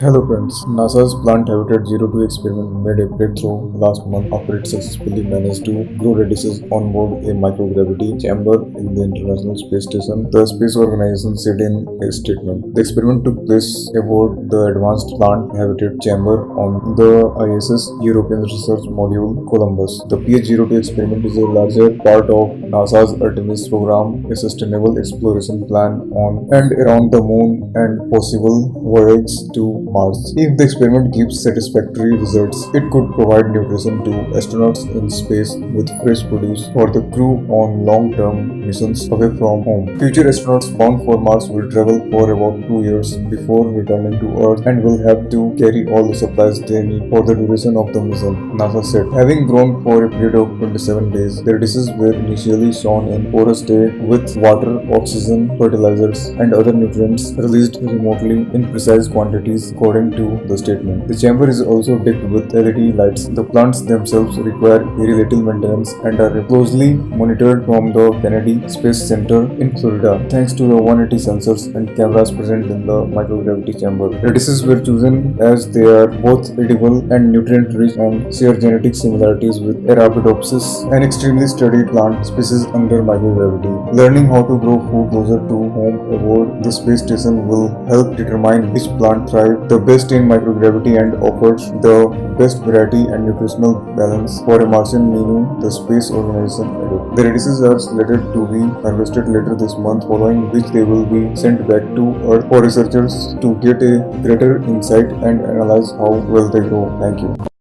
Hello friends, NASA's Plant Habitat 02 experiment made a breakthrough last month after it successfully managed to grow radishes on board a microgravity chamber in the International Space Station, the space organization said in a statement. The experiment took place aboard the Advanced Plant Habitat Chamber on the ISS European Research Module, Columbus. The PH02 experiment is a larger part of NASA's Artemis program, a sustainable exploration plan on and around the moon and possible voyages to Mars. If the experiment gives satisfactory results, it could provide nutrition to astronauts in space with fresh produce for the crew on long-term missions away from home. Future astronauts bound for Mars will travel for about 2 years before returning to Earth and will have to carry all the supplies they need for the duration of the mission, NASA said. Having grown for a period of 27 days, the radishes were initially sown in porous clay with water, oxygen, fertilizers, and other nutrients released remotely in precise quantities according to the statement. The chamber is also decked with LED lights. The plants themselves require very little maintenance and are closely monitored from the Kennedy Space Center in Florida thanks to the 180 sensors and cameras present in the microgravity chamber. Radishes were chosen as they are both edible and nutrient rich and share genetic similarities with Arabidopsis, an extremely sturdy plant species under microgravity. Learning how to grow food closer to home aboard the space station will help determine which plant thrive the best in microgravity and offers the best variety and nutritional balance for a Martian menu, the space organization added. The radishes are slated to be harvested later this month, following which they will be sent back to Earth for researchers to get a greater insight and analyze how well they grow. Thank you.